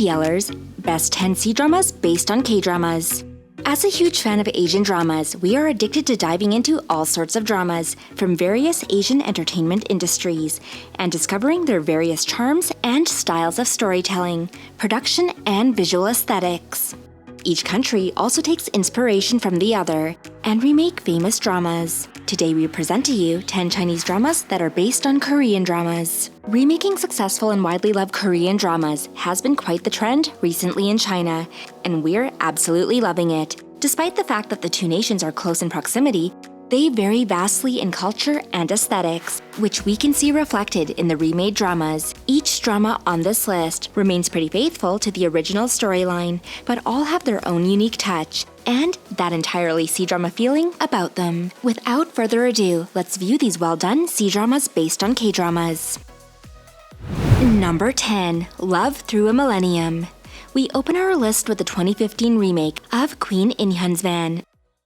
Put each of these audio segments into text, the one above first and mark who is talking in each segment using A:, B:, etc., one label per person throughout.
A: TLers, Best 10 C-Dramas based on K-Dramas. As a huge fan of Asian dramas, we are addicted to diving into all sorts of dramas from various Asian entertainment industries and discovering their various charms and styles of storytelling, production, and visual aesthetics. Each country also takes inspiration from the other and remake famous dramas. Today we present to you 10 Chinese dramas that are based on Korean dramas. Remaking successful and widely loved Korean dramas has been quite the trend recently in China, and we're absolutely loving it. Despite the fact that the two nations are close in proximity, they vary vastly in culture and aesthetics, which we can see reflected in the remade dramas. Each drama on this list remains pretty faithful to the original storyline, but all have their own unique touch and that entirely C-drama feeling about them. Without further ado, let's view these well-done C-dramas based on K-dramas. Number 10. Love Through a Millennium. We open our list with the 2015 remake of Queen In-hyun's Van.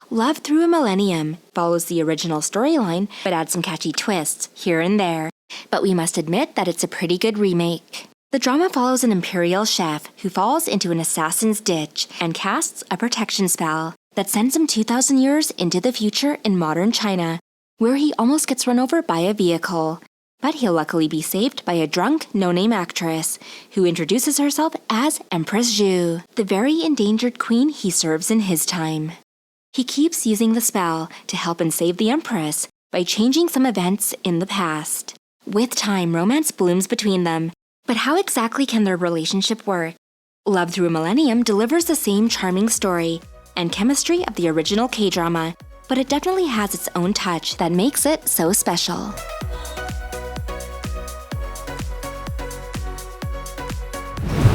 A: Love Through a Millennium follows the original storyline but adds some catchy twists here and there. But we must admit that it's a pretty good remake. The drama follows an imperial chef who falls into an assassin's ditch and casts a protection spell that sends him 2,000 years into the future in modern China, where he almost gets run over by a vehicle. But he'll luckily be saved by a drunk, no-name actress who introduces herself as Empress Zhu, the very endangered queen he serves in his time. He keeps using the spell to help and save the Empress by changing some events in the past. With time, romance blooms between them, but how exactly can their relationship work? Love Through a Millennium delivers the same charming story and chemistry of the original K-drama, but it definitely has its own touch that makes it so special.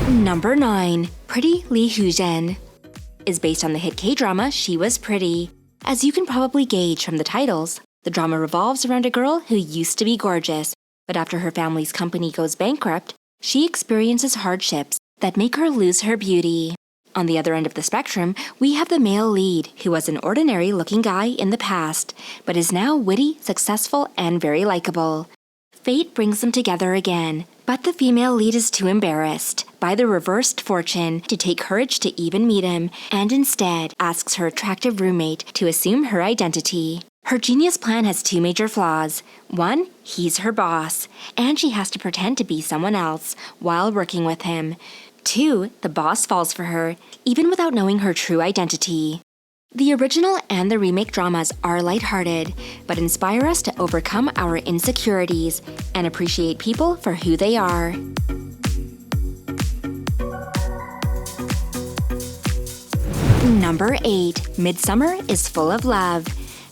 A: Number 9. Pretty Lee Hoo-jin is based on the hit K-drama She Was Pretty. As you can probably gauge from the titles, the drama revolves around a girl who used to be gorgeous, but after her family's company goes bankrupt, she experiences hardships that make her lose her beauty. On the other end of the spectrum, we have the male lead, who was an ordinary-looking guy in the past, but is now witty, successful, and very likable. Fate brings them together again, but the female lead is too embarrassed by the reversed fortune to take courage to even meet him, and instead asks her attractive roommate to assume her identity. Her genius plan has two major flaws. One, he's her boss, and she has to pretend to be someone else while working with him. Two, the boss falls for her, even without knowing her true identity. The original and the remake dramas are lighthearted, but inspire us to overcome our insecurities and appreciate people for who they are. Number 8. Midsummer is Full of Love.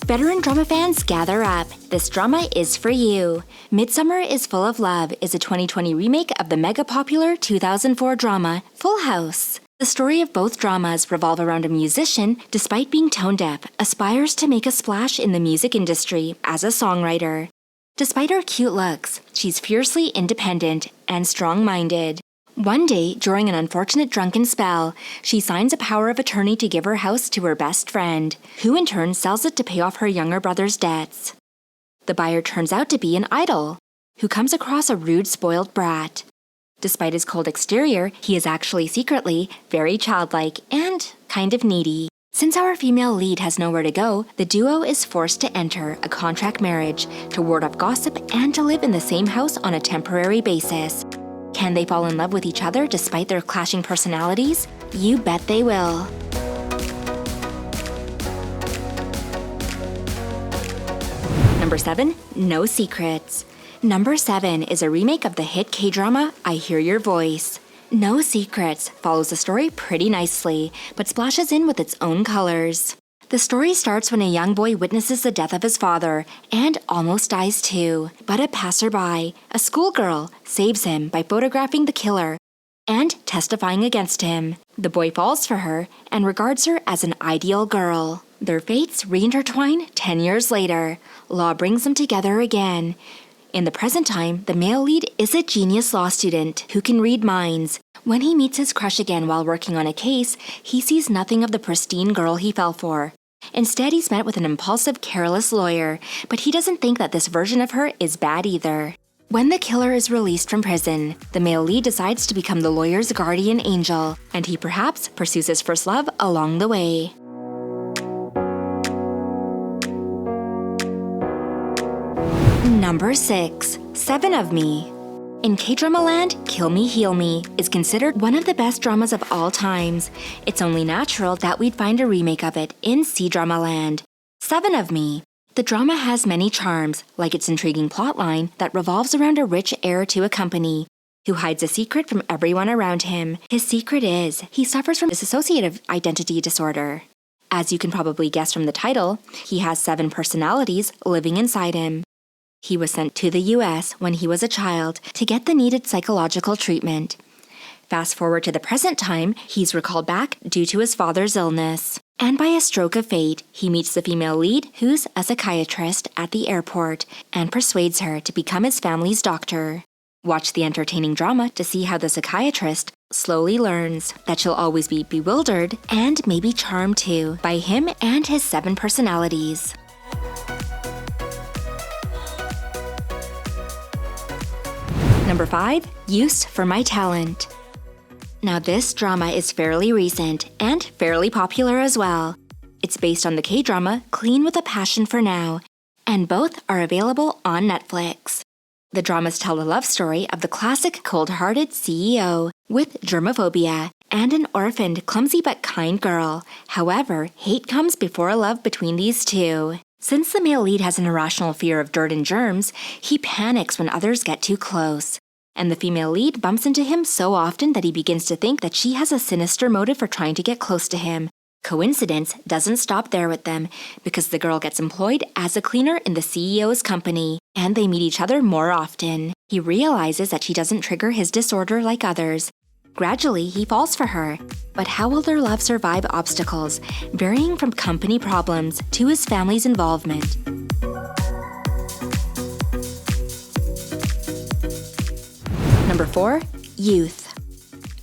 A: Veteran drama fans, gather up. This drama is for you. Midsummer is Full of Love is a 2020 remake of the mega-popular 2004 drama Full House. The story of both dramas revolve around a musician, despite being tone-deaf, aspires to make a splash in the music industry as a songwriter. Despite her cute looks, she's fiercely independent and strong-minded. One day, during an unfortunate drunken spell, she signs a power of attorney to give her house to her best friend, who in turn sells it to pay off her younger brother's debts. The buyer turns out to be an idol, who comes across a rude, spoiled brat. Despite his cold exterior, he is actually secretly very childlike and kind of needy. Since our female lead has nowhere to go, the duo is forced to enter a contract marriage to ward off gossip and to live in the same house on a temporary basis. Can they fall in love with each other despite their clashing personalities? You bet they will. Number 7. No Secrets. Number 7 is a remake of the hit K-drama I Hear Your Voice. No Secrets follows the story pretty nicely, but splashes in with its own colors. The story starts when a young boy witnesses the death of his father and almost dies too. But a passerby, a schoolgirl, saves him by photographing the killer and testifying against him. The boy falls for her and regards her as an ideal girl. Their fates reintertwine 10 years later. Law brings them together again. In the present time, the male lead is a genius law student who can read minds. When he meets his crush again while working on a case, he sees nothing of the pristine girl he fell for. Instead, he's met with an impulsive, careless lawyer, but he doesn't think that this version of her is bad either. When the killer is released from prison, the male lead decides to become the lawyer's guardian angel, and he perhaps pursues his first love along the way. Number 6. Seven of Me. In K-drama land, Kill Me, Heal Me is considered one of the best dramas of all times. It's only natural that we'd find a remake of it in C-drama land. Seven of Me. The drama has many charms, like its intriguing plotline that revolves around a rich heir to a company who hides a secret from everyone around him. His secret is he suffers from dissociative identity disorder. As you can probably guess from the title, he has 7 personalities living inside him. He was sent to the US when he was a child to get the needed psychological treatment. Fast forward to the present time, he's recalled back due to his father's illness. And by a stroke of fate, he meets the female lead who's a psychiatrist at the airport and persuades her to become his family's doctor. Watch the entertaining drama to see how the psychiatrist slowly learns that she'll always be bewildered and maybe charmed too by him and his 7 personalities. Number 5. Use for My Talent. Now this drama is fairly recent and fairly popular as well. It's based on the K-drama Clean with a Passion for Now, and both are available on Netflix. The dramas tell the love story of the classic cold-hearted CEO with germophobia and an orphaned, clumsy but kind girl. However, hate comes before love between these two. Since the male lead has an irrational fear of dirt and germs, he panics when others get too close. And the female lead bumps into him so often that he begins to think that she has a sinister motive for trying to get close to him. Coincidence doesn't stop there with them, because the girl gets employed as a cleaner in the CEO's company, and they meet each other more often. He realizes that she doesn't trigger his disorder like others. Gradually, he falls for her. But how will their love survive obstacles, varying from company problems to his family's involvement? Number 4. Youth.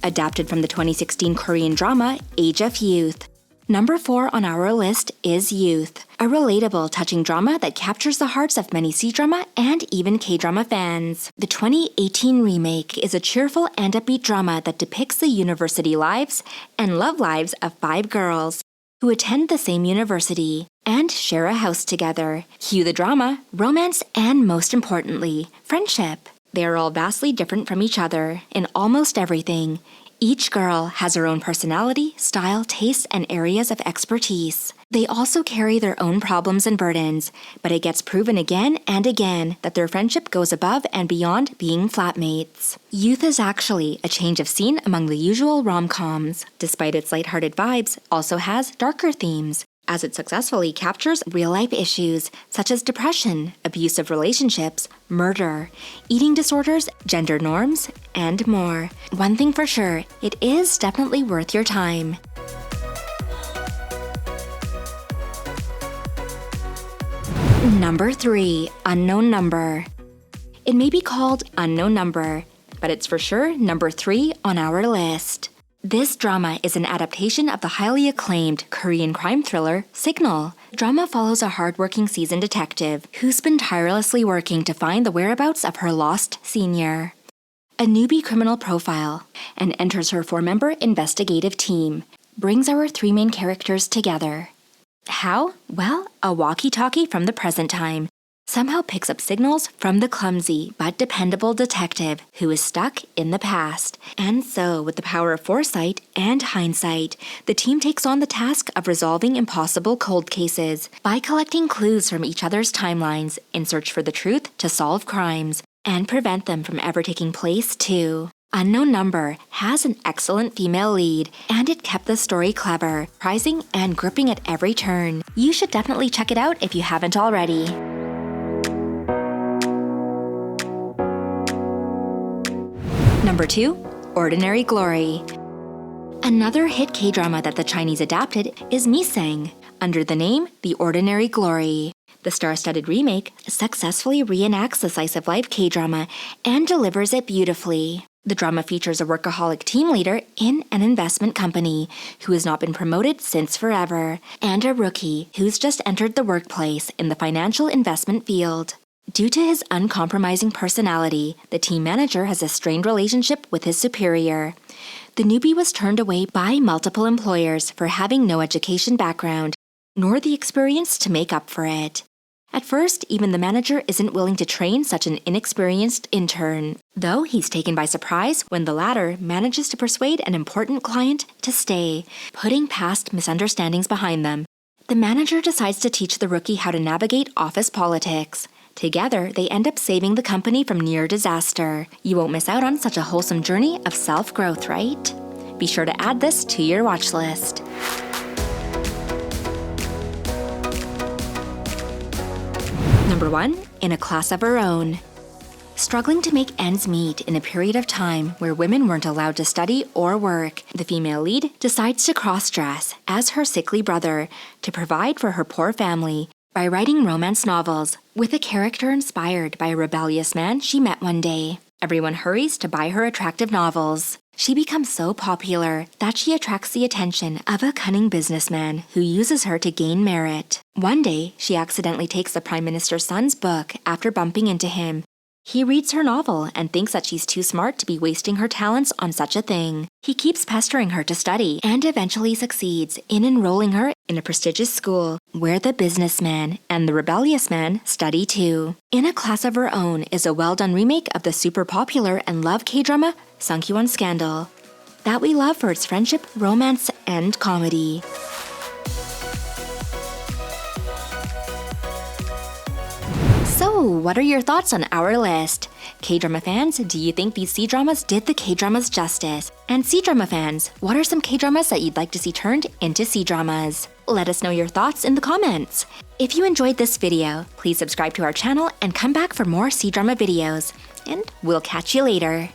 A: Adapted from the 2016 Korean drama Age of Youth. Number 4 on our list is Youth, a relatable, touching drama that captures the hearts of many C-drama and even K-drama fans. The 2018 remake is a cheerful and upbeat drama that depicts the university lives and love lives of 5 girls who attend the same university and share a house together. Cue the drama, romance, and most importantly, friendship. They are all vastly different from each other in almost everything. Each girl has her own personality, style, tastes, and areas of expertise. They also carry their own problems and burdens, but it gets proven again and again that their friendship goes above and beyond being flatmates. Youth is actually a change of scene among the usual rom-coms. Despite its lighthearted vibes, also has darker themes, as it successfully captures real-life issues such as depression, abusive relationships, murder, eating disorders, gender norms, and more. One thing for sure, it is definitely worth your time. Number 3. Unknown Number. It may be called Unknown Number, but it's for sure number 3 on our list. This drama is an adaptation of the highly acclaimed Korean crime thriller Signal. The drama follows a hardworking seasoned detective who's been tirelessly working to find the whereabouts of her lost senior, a newbie criminal profile, and enters her 4-member investigative team, brings our 3 main characters together. How? Well, a walkie-talkie from the present time somehow picks up signals from the clumsy but dependable detective who is stuck in the past. And so, with the power of foresight and hindsight, the team takes on the task of resolving impossible cold cases by collecting clues from each other's timelines in search for the truth to solve crimes and prevent them from ever taking place too. Unknown Number has an excellent female lead, and it kept the story clever, surprising, and gripping at every turn. You should definitely check it out if you haven't already. Number 2. Ordinary Glory. Another hit K-drama that the Chinese adapted is Miseng, under the name The Ordinary Glory. The star-studded remake successfully reenacts the slice-of-life K-drama and delivers it beautifully. The drama features a workaholic team leader in an investment company who has not been promoted since forever, and a rookie who's just entered the workplace in the financial investment field. Due to his uncompromising personality, the team manager has a strained relationship with his superior. The newbie was turned away by multiple employers for having no education background, nor the experience to make up for it. At first, even the manager isn't willing to train such an inexperienced intern, though he's taken by surprise when the latter manages to persuade an important client to stay, putting past misunderstandings behind them. The manager decides to teach the rookie how to navigate office politics. Together, they end up saving the company from near disaster. You won't miss out on such a wholesome journey of self-growth, right? Be sure to add this to your watch list. Number 1. In a Class of Her Own. Struggling to make ends meet in a period of time where women weren't allowed to study or work, the female lead decides to cross-dress as her sickly brother to provide for her poor family by writing romance novels with a character inspired by a rebellious man she met one day. Everyone hurries to buy her attractive novels. She becomes so popular that she attracts the attention of a cunning businessman who uses her to gain merit. One day, she accidentally takes the Prime Minister's son's book after bumping into him. He reads her novel and thinks that she's too smart to be wasting her talents on such a thing. He keeps pestering her to study and eventually succeeds in enrolling her in a prestigious school where the businessman and the rebellious man study too. In a Class of Her Own is a well-done remake of the super popular and loved K-drama Sungkyuan Scandal that we love for its friendship, romance, and comedy. So, what are your thoughts on our list? K-drama fans, do you think these C-dramas did the K-dramas justice? And C-drama fans, what are some K-dramas that you'd like to see turned into C-dramas? Let us know your thoughts in the comments. If you enjoyed this video, please subscribe to our channel and come back for more C-drama videos. And we'll catch you later.